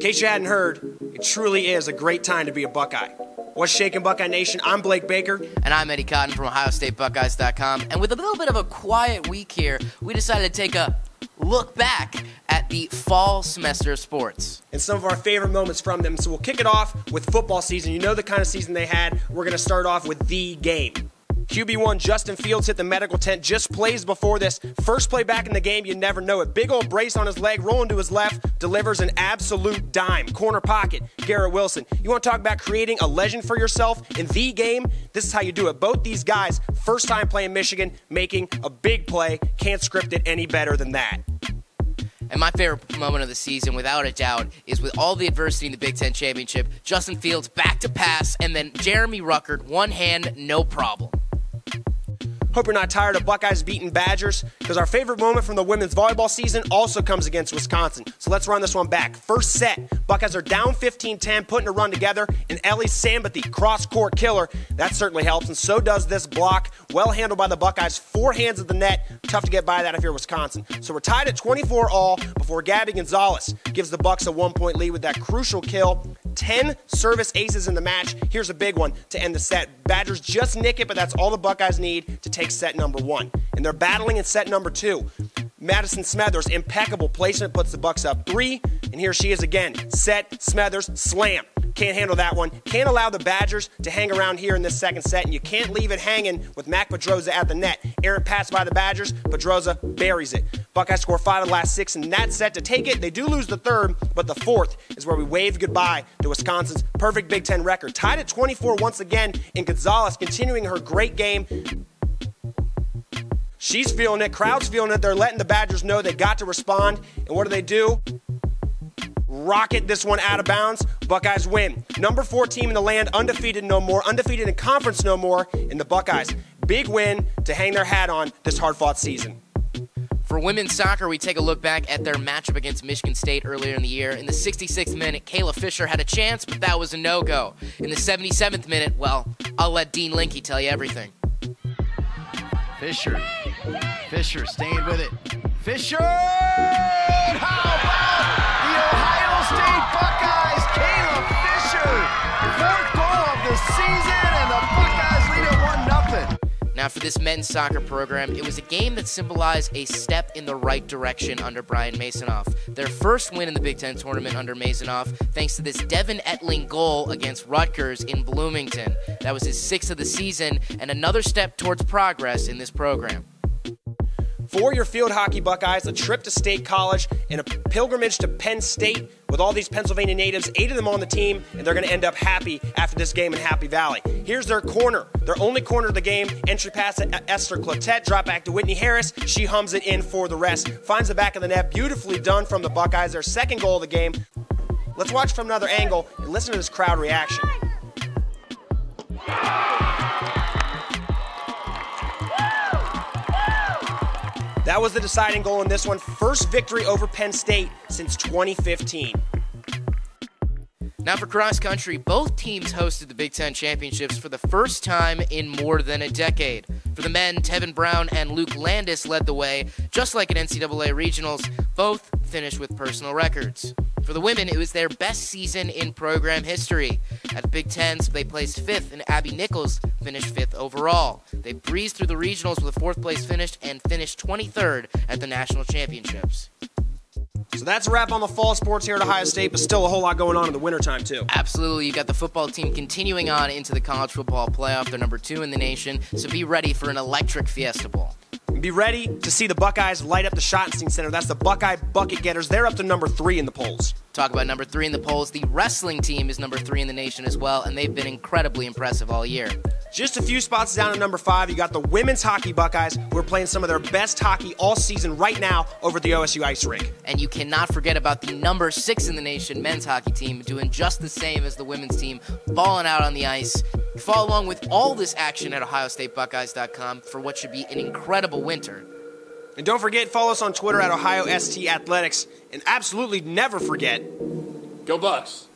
case you hadn't heard, it truly is a great time to be a Buckeye. What's shaking, Buckeye Nation? I'm Blake Baker. And I'm Eddie Cotton from OhioStateBuckeyes.com. And with a little bit of a quiet week here, we decided to take a look back at the fall semester of sports. And some of our favorite moments from them. So we'll kick it off with football season. You know the kind of season they had. We're going to start off with the game. QB1 Justin Fields hit the medical tent just plays before this. First play back in the game, you never know it. Big old brace on his leg, rolling to his left, delivers an absolute dime. Corner pocket, Garrett Wilson. You want to talk about creating a legend for yourself in the game? This is how you do it. Both these guys, first time playing Michigan, making a big play. Can't script it any better than that. And my favorite moment of the season, without a doubt, is with all the adversity in the Big Ten Championship, Justin Fields back to pass, and then Jeremy Ruckert, one hand, no problem. Hope you're not tired of Buckeyes beating Badgers, because our favorite moment from the women's volleyball season also comes against Wisconsin. So let's run this one back. First set, Buckeyes are down 15-10, putting a run together, and Ellie Sambathy, cross-court killer. That certainly helps, and so does this block. Well handled by the Buckeyes, 4 hands at the net. Tough to get by that if you're Wisconsin. So we're tied at 24 all before Gabby Gonzalez gives the Bucks a 1-point lead with that crucial kill. 10 service aces in the match. Here's a big one to end the set. Badgers just nick it, but that's all the Buckeyes need to take set number 1. And they're battling in set number 2. Madison Smethers, impeccable placement, puts the Bucks up 3. And here she is again. Set, Smethers, slam. Can't handle that one. Can't allow the Badgers to hang around here in this second set, and you can't leave it hanging with Mac Pedroza at the net. Errant pass by the Badgers. Pedroza buries it. Buckeyes score 5 of the last 6 in that set to take it. They do lose the third, but the fourth is where we wave goodbye to Wisconsin's perfect Big Ten record. Tied at 24 once again, and Gonzalez continuing her great game. She's feeling it. Crowd's feeling it. They're letting the Badgers know they got to respond. And what do? Rocket this one out of bounds. Buckeyes win. Number 4 team in the land, undefeated no more, undefeated in conference no more, and the Buckeyes. Big win to hang their hat on this hard-fought season. For women's soccer, we take a look back at their matchup against Michigan State earlier in the year. In the 66th minute, Kayla Fisher had a chance, but that was a no-go. In the 77th minute, well, I'll let Dean Linke tell you everything. Fisher staying with it. Fisher! How about the Ohio State Buckeyes? Kayla Fisher! 4th goal of the season, and the Buckeyes lead it 1-0. Now, for this men's soccer program, it was a game that symbolized a step in the right direction under Brian Masonoff. Their first win in the Big Ten tournament under Masonoff, thanks to this Devin Ettling goal against Rutgers in Bloomington. That was his 6th of the season, and another step towards progress in this program. For your field hockey Buckeyes, a trip to State College and a pilgrimage to Penn State with all these Pennsylvania natives, 8 of them on the team, and they're going to end up happy after this game in Happy Valley. Here's their corner, their only corner of the game. Entry pass at Esther Clotet, drop back to Whitney Harris. She hums it in for the rest. Finds the back of the net, beautifully done from the Buckeyes, their 2nd goal of the game. Let's watch from another angle and listen to this crowd reaction. That was the deciding goal in this one. First victory over Penn State since 2015. Now for cross country, both teams hosted the Big Ten Championships for the first time in more than a decade. For the men, Tevin Brown and Luke Landis led the way. Just like at NCAA Regionals, both finished with personal records. For the women, it was their best season in program history. At the Big Tens, they placed 5th, and Abby Nichols finished 5th overall. They breezed through the regionals with a 4th place finish and finished 23rd at the national championships. So that's a wrap on the fall sports here at Ohio State, but still a whole lot going on in the wintertime, too. Absolutely. You got the football team continuing on into the college football playoff. They're number 2 in the nation, so be ready for an electric Fiesta Bowl. Be ready to see the Buckeyes light up the Schottenstein Center. That's the Buckeye Bucket Getters. They're up to number 3 in the polls. Talk about number 3 in the polls. The wrestling team is number 3 in the nation as well, and they've been incredibly impressive all year. Just a few spots down at number 5, you got the women's hockey Buckeyes, who are playing some of their best hockey all season right now over at the OSU ice rink. And you cannot forget about the number 6 in the nation men's hockey team, doing just the same as the women's team, balling out on the ice. Follow along with all this action at OhioStateBuckeyes.com for what should be an incredible winter. And don't forget, follow us on Twitter at OhioST Athletics. And absolutely never forget, go Bucks!